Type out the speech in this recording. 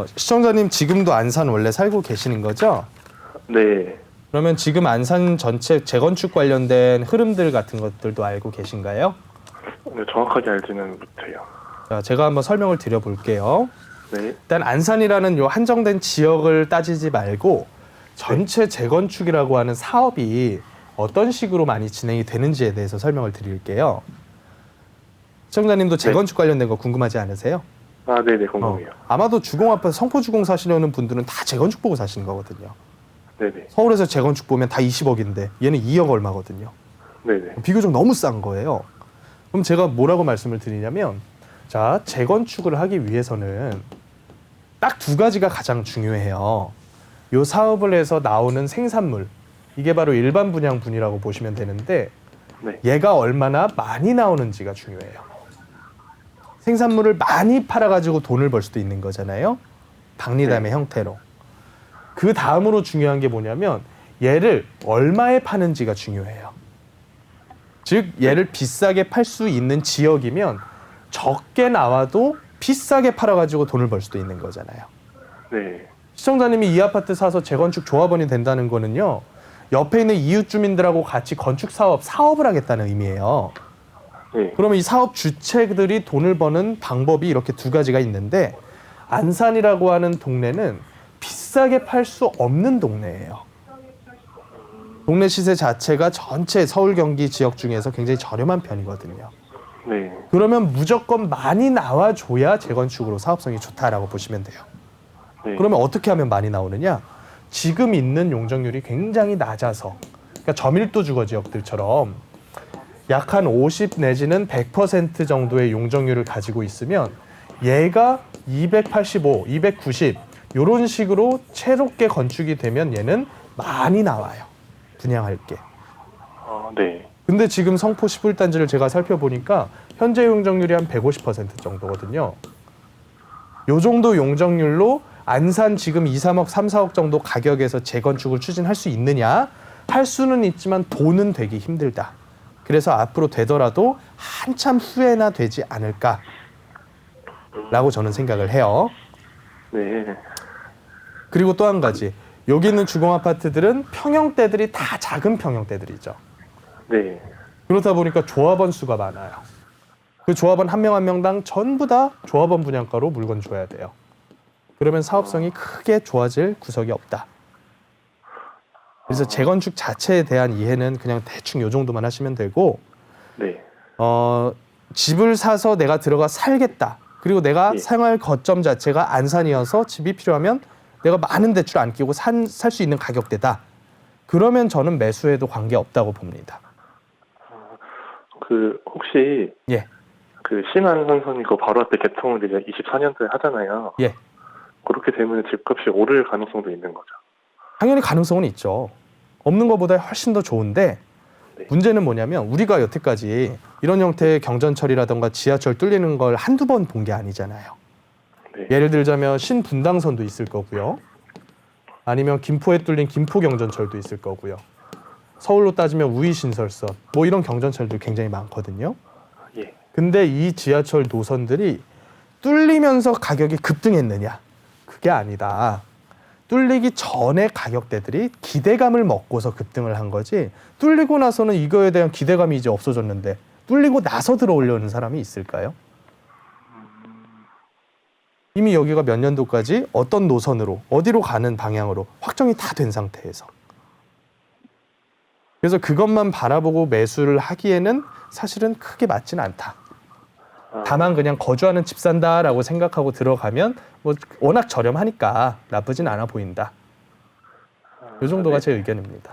시청자님 지금도 안산 원래 살고 계시는 거죠? 네. 그러면 지금 안산 전체 재건축 관련된 흐름들 같은 것들도 알고 계신가요? 네, 정확하게 알지는 못해요. 자, 제가 한번 설명을 드려볼게요. 네. 일단 안산이라는 요 한정된 지역을 따지지 말고 전체 재건축이라고 하는 사업이 어떤 식으로 많이 진행이 되는지에 대해서 설명을 드릴게요. 시청자님도 재건축 관련된 거 궁금하지 않으세요? 아, 네네, 궁금해요. 아마도 주공아파트 성포주공 사시려는 분들은 다 재건축 보고 사시는 거거든요. 네네. 서울에서 재건축 보면 다 20억인데 얘는 2억 얼마거든요. 네네. 비교적 너무 싼 거예요. 그럼 제가 뭐라고 말씀을 드리냐면, 자, 재건축을 하기 위해서는 딱 두 가지가 가장 중요해요. 요 사업을 해서 나오는 생산물, 이게 바로 일반 분양분이라고 보시면 되는데, 네. 얘가 얼마나 많이 나오는지가 중요해요. 생산물을 많이 팔아가지고 돈을 벌 수도 있는 거잖아요. 박리담의 형태로. 그 다음으로 중요한 게 뭐냐면 얘를 얼마에 파는지가 중요해요. 즉 얘를 비싸게 팔 수 있는 지역이면 적게 나와도 비싸게 팔아가지고 돈을 벌 수도 있는 거잖아요. 네. 시청자님이 이 아파트 사서 재건축 조합원이 된다는 거는요, 옆에 있는 이웃 주민들하고 같이 건축 사업을 하겠다는 의미예요. 네. 그러면 이 사업 주체들이 돈을 버는 방법이 이렇게 두 가지가 있는데, 안산이라고 하는 동네는 비싸게 팔 수 없는 동네예요. 동네 시세 자체가 전체 서울 경기 지역 중에서 굉장히 저렴한 편이거든요. 네. 그러면 무조건 많이 나와줘야 재건축으로 사업성이 좋다라고 보시면 돼요. 네. 그러면 어떻게 하면 많이 나오느냐? 지금 있는 용적률이 굉장히 낮아서, 그러니까 저밀도 주거 지역들처럼 약 한 50 내지는 100% 정도의 용적률을 가지고 있으면 얘가 285, 290 이런 식으로 새롭게 건축이 되면 얘는 많이 나와요. 분양할 게. 네. 근데 지금 성포 11단지를 제가 살펴보니까 현재 용적률이 한 150% 정도거든요. 요 정도 용적률로 안산 지금 2, 3억, 3, 4억 정도 가격에서 재건축을 추진할 수 있느냐? 할 수는 있지만 돈은 되기 힘들다. 그래서 앞으로 되더라도 한참 후에나 되지 않을까라고 저는 생각을 해요. 네. 그리고 또 한 가지, 여기 있는 주공아파트들은 평형대들이 다 작은 평형대들이죠. 네. 그렇다 보니까 조합원 수가 많아요. 그 조합원 한 명 한 명당 전부 다 조합원 분양가로 물건 줘야 돼요. 그러면 사업성이 크게 좋아질 구석이 없다. 그래서 재건축 자체에 대한 이해는 그냥 대충 요 정도만 하시면 되고, 네. 집을 사서 내가 들어가 살겠다. 그리고 내가 예. 생활 거점 자체가 안산이어서 집이 필요하면 내가 많은 대출 안 끼고 살 수 있는 가격대다. 그러면 저는 매수해도 관계없다고 봅니다. 혹시 예. 신안산선이 그 바로 앞에 개통을 이제 24년도에 하잖아요. 예. 그렇게 되면 집값이 오를 가능성도 있는 거죠. 당연히 가능성은 있죠. 없는 것보다 훨씬 더 좋은데, 네. 문제는 뭐냐면 우리가 여태까지 이런 형태의 경전철이라든가 지하철 뚫리는 걸 한두 번 본 게 아니잖아요. 네. 예를 들자면 신분당선도 있을 거고요. 아니면 김포에 뚫린 김포경전철도 있을 거고요. 서울로 따지면 우이신설선, 뭐 이런 경전철도 굉장히 많거든요. 예. 근데 이 지하철 노선들이 뚫리면서 가격이 급등했느냐? 그게 아니다. 뚫리기 전에 가격대들이 기대감을 먹고서 급등을 한 거지, 뚫리고 나서는 이거에 대한 기대감이 이제 없어졌는데 뚫리고 나서 들어오려는 사람이 있을까요? 이미 여기가 몇 년도까지 어떤 노선으로 어디로 가는 방향으로 확정이 다 된 상태에서, 그래서 그것만 바라보고 매수를 하기에는 사실은 크게 맞지는 않다. 다만 그냥 거주하는 집 산다라고 생각하고 들어가면 뭐 워낙 저렴하니까 나쁘진 않아 보인다. 이 정도가 네. 제 의견입니다.